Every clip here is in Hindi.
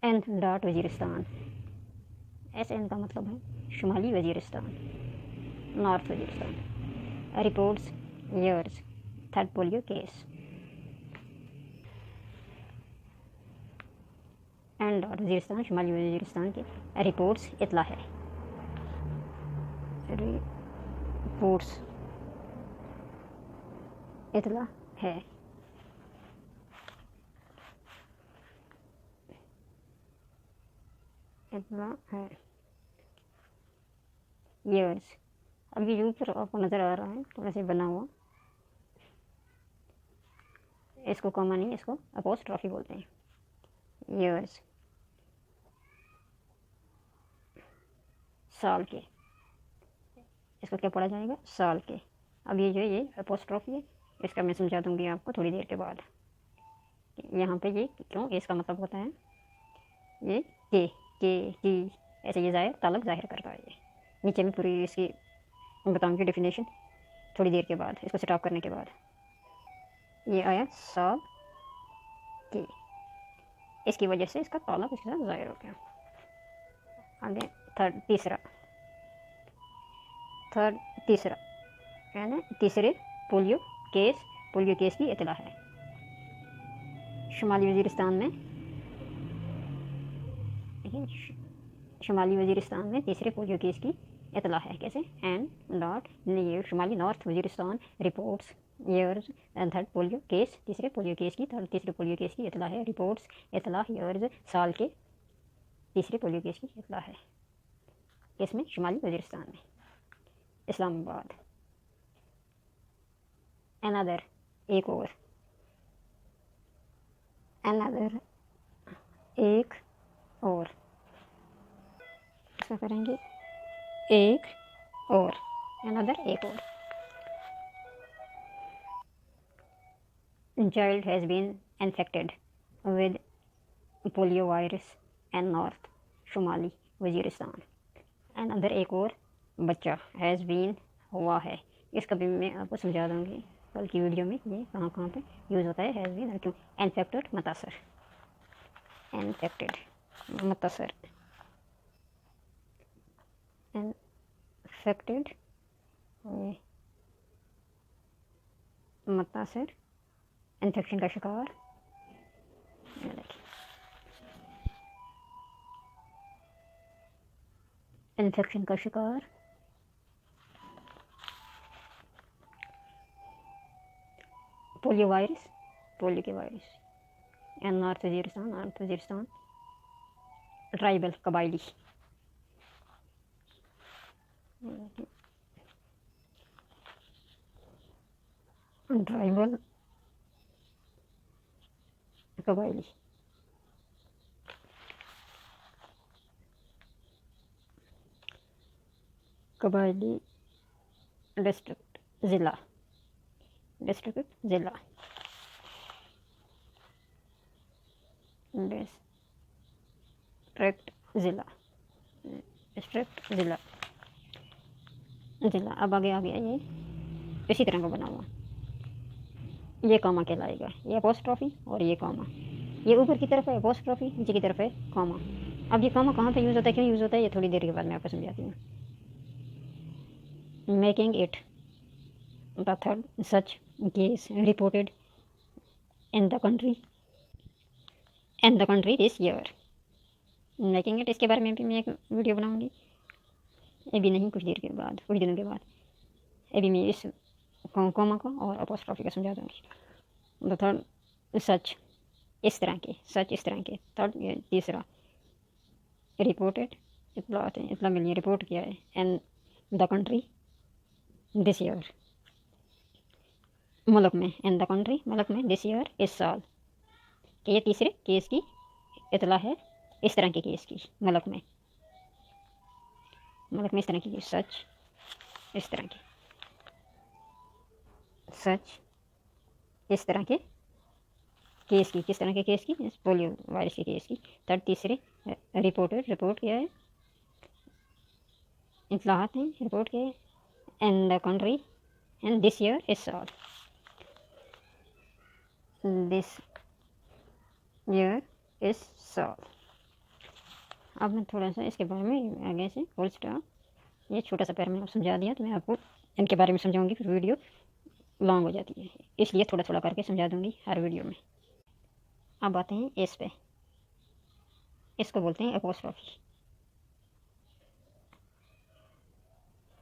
N dot Waziristan, S N का मतलब है शुमाली Waziristan, north Waziristan. Reports years third polio case. N dot Waziristan शुमाली वजीरिस्तान के रिपोर्ट्स इतला है, रिपोर्ट्स इतला है। इतना है ईयर्स। अब ये ऊपर आपको नज़र आ रहा है थोड़ा सा बना हुआ, इसको कॉमा नहीं, इसको अपोस्ट्रॉफी बोलते हैं। ईयर्स साल के, इसको क्या पढ़ा जाएगा, साल के। अब ये जो ये अपोस्ट्रॉफी है, इसका मैं समझा दूंगी आपको थोड़ी देर के बाद। यहाँ पे ये क्यों, इसका मतलब होता है ये के की, ऐसे ये ज़ाहिर ताल्लुक ज़ाहिर करता है। ये नीचे में पूरी इसकी बताऊँगी डेफिनेशन थोड़ी देर के बाद, इसको स्टॉप करने के बाद। ये आया साल के, इसकी वजह से इसका ताल्लुक इसके साथ ज़ाहिर हो गया। आगे तीसरा यानी तीसरे पोलियो केस की इतला है। शुमाली वजीरिस्तान में, शुमाली वजीरिस्तान में तीसरे पोलियो केस की इतला है। कैसे, एन डॉट ये शुमाली north Waziristan reports years third polio case, तीसरे पोलियो केस की इतला है। रिपोर्ट्स इतला ईयर्स साल के तीसरे पोलियो केस की इतला है। इसमें शुमाली वजीरिस्तान में। इस्लामाबाद अनदर एक और, अनदर एक और, इसका करेंगे एक और, अनदर एक और। Child has been infected with polio virus in North शुमाली वजीरिस्तान। अनदर एक और बच्चा हैज़ बीन हुआ है, इसका भी मैं आपको समझा दूँगी कल की वीडियो में। ये कहाँ कहाँ पे यूज़ होता है, हैज़ बीन क्यों। इन्फेक्टेड मुतासर, इन्फेक्टेड मुतासर, इन्फेक्टेड मुतासर, इन्फेक्शन का शिकार। इन्फेक्शन का शिकार पोलियो के virus. And north Waziristan tribal कबायली, ट्राइबल कबायली, कबायली डिस्ट्रिक्ट ज़िला, डिस्ट्रिक्ट ज़िला, डिस्ट्रिक्ट ज़िला, डिस्ट्रिक्ट ज़िला, ज़िला। अब आगे आ गया ये इसी तरह का बना हुआ, ये कॉमा कहलाएगा, ये अपोस्ट्रॉफी और ये कॉमा। ये ऊपर की तरफ है अपोस्ट्रॉफी, नीचे की तरफ है कॉमा। अब ये कॉमा कहाँ पे यूज़ होता है, क्यों यूज़ होता है, ये थोड़ी देर के बाद मैं आपको समझाती हूँ। Making it the third such case reported in the country this year. Making it, इसके बारे में भी मैं एक वीडियो बनाऊंगी, अभी नहीं, कुछ देर के बाद, कुछ दिनों के बाद। अभी मैं इस कॉमा को और अपोस्ट्रॉफी को समझा दूँगी। द थर्ड सच, इस तरह के, सच इस तरह के। थर्ड तीसरा रिपोर्टेड, इतला मिलिए रिपोर्ट किया है in the country this year, मुल्क में, इन द कंट्री मुल्क में, दिस ईयर इस साल, कि ये तीसरे केस की इतला है, इस तरह के केस की मुल्क में इस तरह की सच, इस तरह की सच, इस तरह के केस की, किस तरह के केस की, इस पोलियो वायरस के केस की। थर्ड तीसरे रिपोर्ट किया है, इतलाहात हैं, रिपोर्ट किया है in the country and this year इस साल, दिस ईयर इस साल। अब मैं थोड़ा सा इसके बारे में आगे से फुल स्टॉप, ये छोटा सा पैराग्राफ समझा दिया, तो मैं आपको इनके बारे में समझाऊंगी, फिर वीडियो लॉन्ग हो जाती है, इसलिए थोड़ा थोड़ा करके समझा दूंगी हर वीडियो में। अब आते हैं एस पे, इसको बोलते हैं एपोस्ट्रोफी।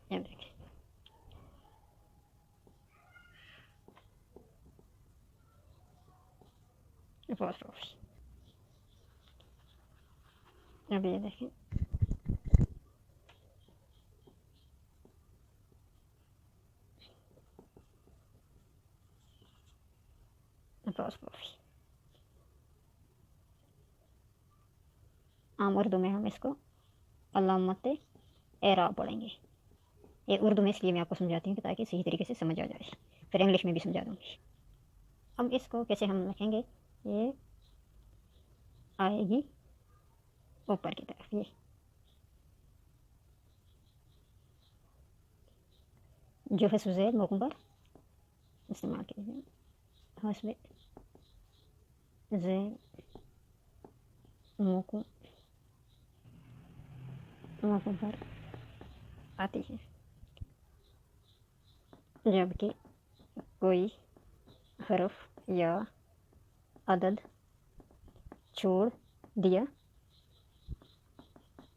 ये देखिए एपोस्ट्रोफी, अब ये देखें एपोस्ट्रोफी। आम उर्दू में हम इसको अलामत एराब पढ़ेंगे। ये उर्दू में इसलिए मैं आपको समझाती हूँ ताकि सही तरीके से समझ आ जाए, फिर इंग्लिश में भी समझा दूँगी। अब इसको कैसे हम लिखेंगे, ये आएगी ऊपर की तरफ, ये जो है सुज़ैल मुकबर इस्तेमाल कीजिए, हस्ब ज़ैल मुकबर आती है जबकि कोई हरफ या अदद छोड़ दिया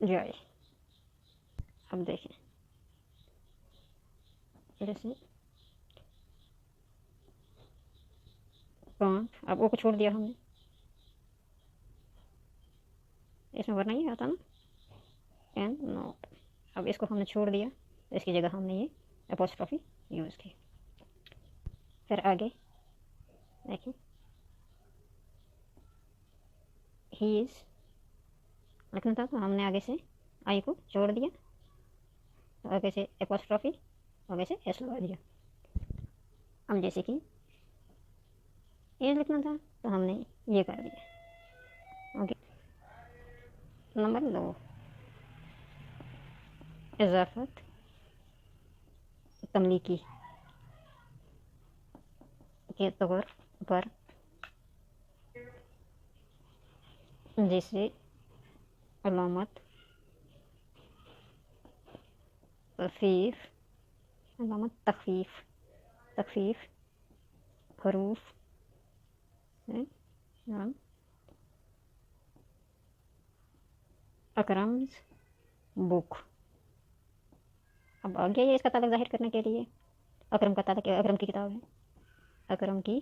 जाए। अब देखें जैसे कौन, अब वो को छोड़ दिया हमने, इसमें वरना ही आता ना एंड नॉट, अब इसको हमने छोड़ दिया तो इसकी जगह हमने ये एपोस्ट्रोफी यूज़ की। फिर आगे देखिए ही इज़ लिखना था, तो हमने आगे से आई को छोड़ दिया, तो आगे से एपोस्ट्रोफी, आगे से एस लगा दिया। हम जैसे कि ये लिखना था तो हमने ये कर दिया। ओके, नंबर 2 इजाफत तमलीकी के तौर पर, जैसे अलामत तखफीफ, अलामत तखफीफ, तखफीफ हरूफ अकरम्स बुक। अब आ गया ये इसका ताल्लुक जाहिर करने के लिए, अकरम का ताल्लुक अकरम की किताब है, अकरम की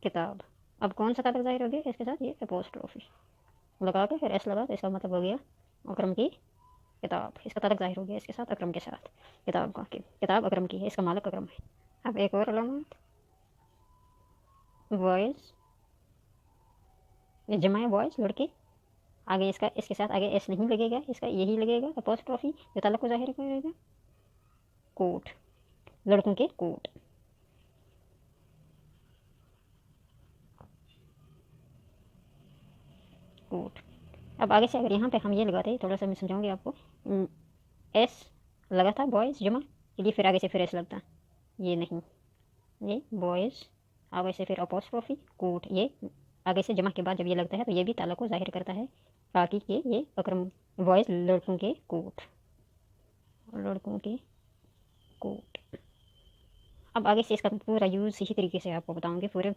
किताब। अब कौन सा ताल्लुक जाहिर हो गया इसके साथ, ये एपोस्ट्रोफी लगा के फिर एस लगा, तो इसका मतलब हो गया अकरम की किताब, इसका ताल्लुक जाहिर हो गया इसके साथ, अकरम के साथ, किताब का, किताब अकरम की है, इसका मालिक अकरम है। अब एक और अलामत बॉयज़, ये जमा है बॉयज़ लड़के, आगे इसका इसके साथ आगे एस नहीं लगेगा, इसका यही लगेगा एपोस्ट्रोफी, जो ताल्लुक को जाहिर करेगा, कोट, लड़कों के कोट। कोट। अब आगे से अगर यहाँ पे हम ये लगाते, थोड़ा सा मैं समझाऊंगी आपको, एस लगा था बॉयज़ जमा, इसलिए फिर आगे से फिर एस लगता, ये नहीं, ये बॉयज़ आगे से फिर अपोस्ट्रोफी कोट, ये आगे से जमा के बाद जब ये लगता है तो ये भी ताल्लुक को जाहिर करता है, बाकी के ये अकरम बॉयज़ लड़कों के कोट, लड़कों के कोट। अब आगे से इसका पूरा यूज़ इसी तरीके से आपको बताऊंगी, पूरे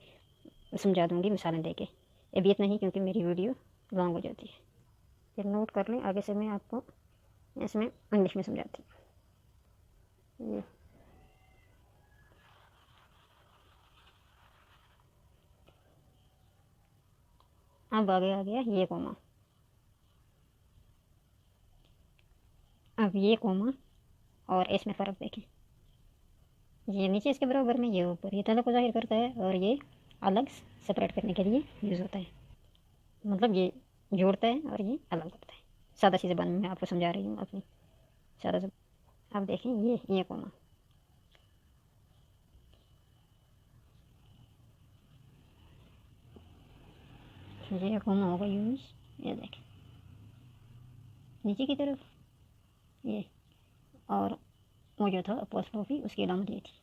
समझा दूंगी मिसालें देके, अभी नहीं क्योंकि मेरी वीडियो लॉन्ग हो जाती है। फिर नोट कर लें, आगे से मैं आपको इसमें इंग्लिश में समझाती हूँ। ये अब आगे आ गया ये कोमा, अब ये कोमा और इसमें फ़र्क देखें, ये नीचे इसके बराबर में, ये ऊपर, ये ताल्लुक को जाहिर करता है और ये अलग सेपरेट करने के लिए यूज़ होता है, मतलब ये जोड़ता है और ये अलग करता है। सादा सी ज़बान में मैं आपको समझा रही हूँ अपनी सादा ज़बान। अब देखें ये कोमा, ये कोमा होगा यूज़, ये देखें नीचे की तरफ ये, और वो जो था अपोस्ट्रोफी उसकी अलामत ये थी।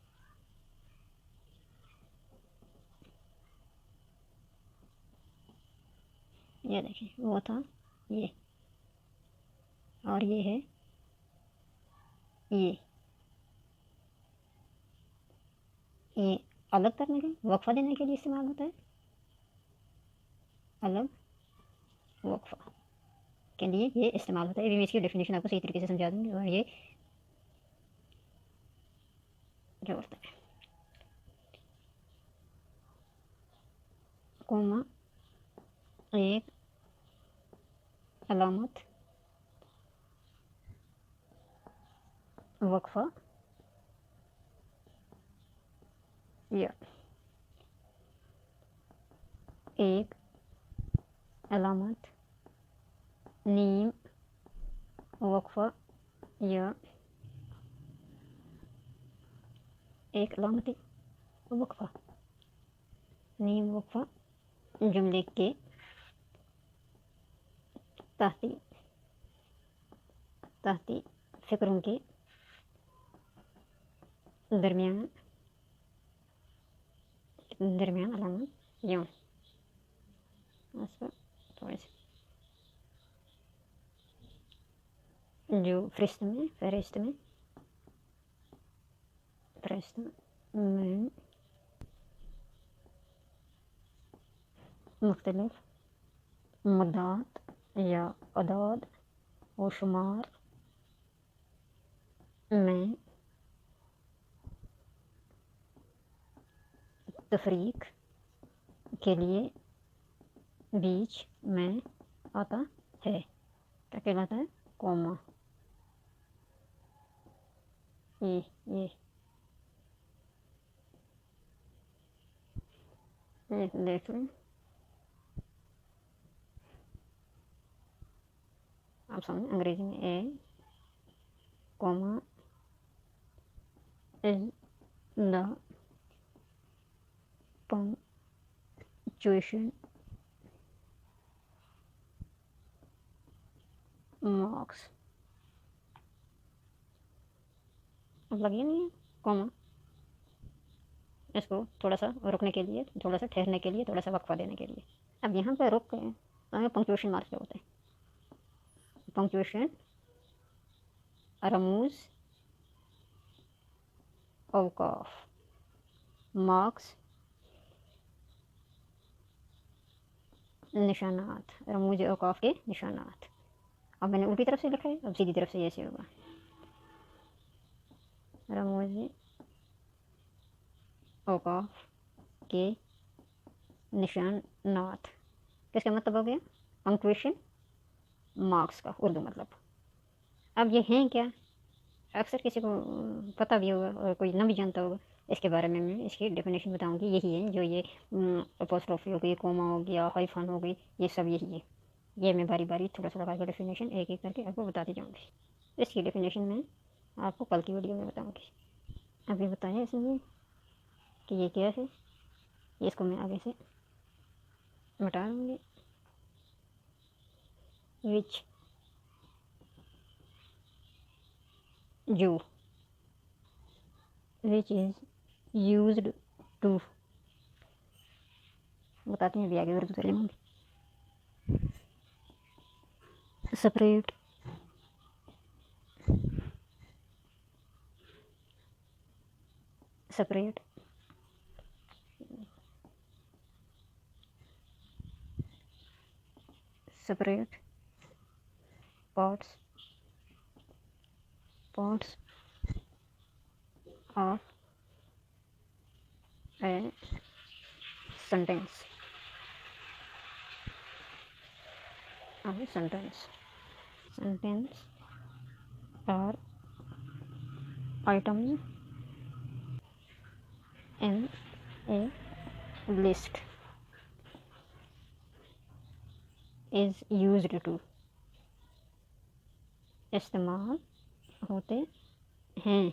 ये देखिए वो था ये, और ये है ये अलग करने के, वक्फा देने के लिए इस्तेमाल होता है। अलग वक्फा के लिए ये इस्तेमाल होता है। अभी मैं इसकी डेफिनेशन आपको सही तरीके से समझा दूँगी। और ये जो होता है कोमा एक अलामत वक्फा या एक अलामत नीम वक्फा या एक अलामती वक्फा नीम वक्फा जुमले के ताहती फ़िक्रों के दरमियान अलामत या थोड़े से जो फहरिस्त में मुख्तलिफ मुद्दात या अदाद व शुमार में तफरीक के लिए बीच में आता है। क्या कहलाता है? कोमा। ये देख लें आप सामने अंग्रेजी में a comma is the punctuation marks. अब लगी नहीं है कोमा, इसको थोड़ा सा रुकने के लिए, थोड़ा सा ठहरने के लिए, थोड़ा सा वक्फा देने के लिए। अब यहाँ पर रुक गए तो हमें पंक्चुएशन मार्क्स क्या होते हैं? पंक्चुएशन रमूज औकाफ मार्क्स निशानात, रमूज औकाफ के निशानात। अब मैंने उल्टी तरफ से लिखा है, अब सीधी तरफ से ऐसे होगा रमूज औकाफ के निशानात। किसका मतलब हो गया? पंक्चुएशन मार्क्स का उर्दू मतलब। अब ये हैं क्या? अक्सर किसी को पता भी होगा और कोई ना भी जानता होगा। इसके बारे में मैं इसकी डेफिनेशन बताऊंगी। यही है जो ये अपोस्ट्रोफी हो गई, कोमा हो गया, हाइफन हो गई, ये सब यही है। ये मैं बारी बारी थोड़ा थोड़ा करके डेफिनेशन एक एक करके आपको बताती जाऊँगी। इसकी डेफिनेशन मैं आपको कल की वीडियो में बताऊँगी। अभी बताया इसमें कि ये क्या है, इसको मैं आगे से बता दूँगी। विच इज़ यूज्ड टू, बताती हैं अभी आगे उर्दू तर्जुमा में। Separate parts of a sentence और items in a list is used to, इस्तेमाल होते हैं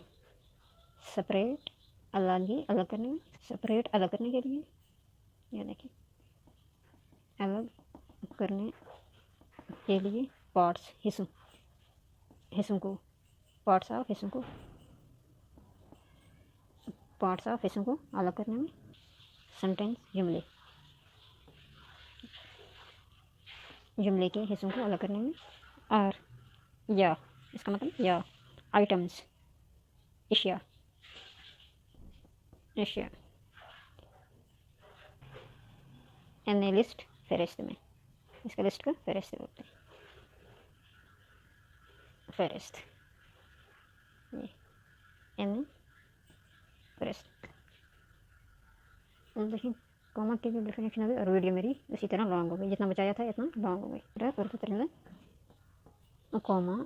सेपरेट अलग करने के लिए। ये देखिए, अलग करने के लिए पार्ट्स हिस्सों को पार्ट्स ऑफ हिस्सों को अलग करने में सेंटेंस जुमले जुमले के हिस्सों को अलग करने में। और या, इसका मतलब या, आइटम्स, एशिया, एशिया। एन लिस्ट, फहरिस्त में, इसका लिस्ट का फहरिस्त बोलते हैं, फहरिस्त, ये एन फहरिस्त। देखिए कॉमा की जो डेफिनेशन है और वीडियो मेरी उसी तरह लॉन्ग हो गई, जितना बचाया था इतना लॉन्ग हो गई। कॉमा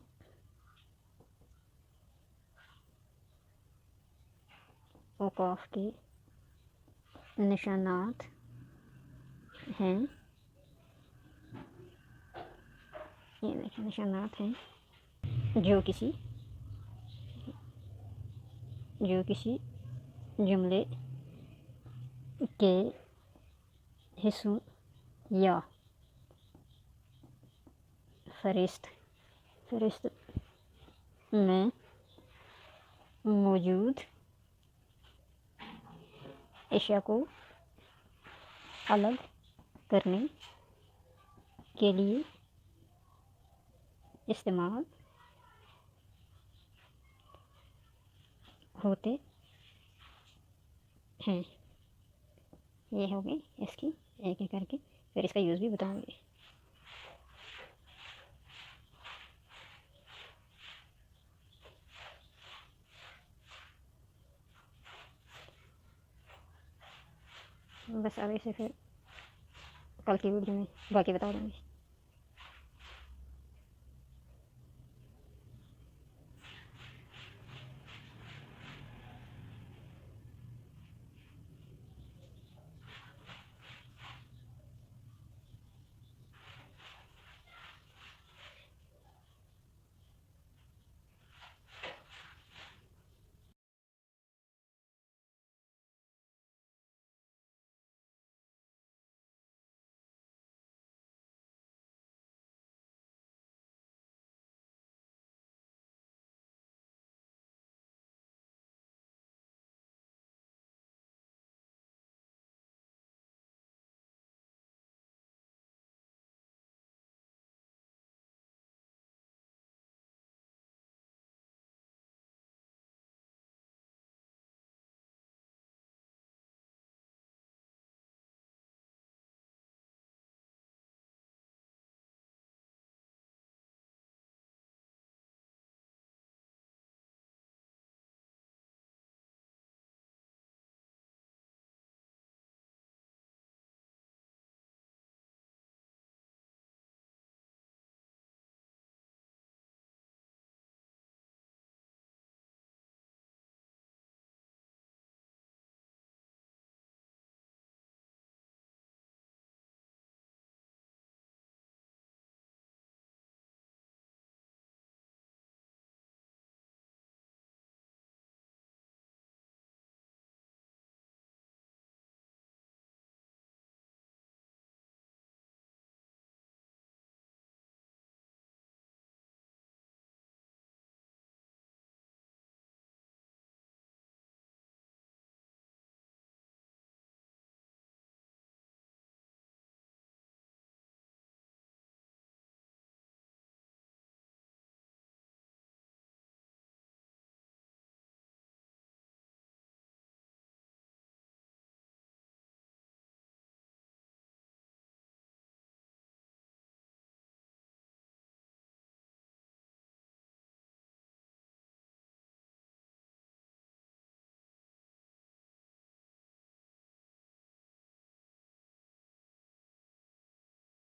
औकाफ के निशानात हैं, ये देखिए निशानात हैं जो किसी जुमले के हिस्सों या फहरिस्त में मौजूद एशिया को अलग करने के लिए इस्तेमाल होते हैं। ये हो गई इसकी एक एक करके, फिर इसका यूज़ भी बताऊंगी। बस अब इसे फिर कल की वीडियो में बाकी बता दूँगी।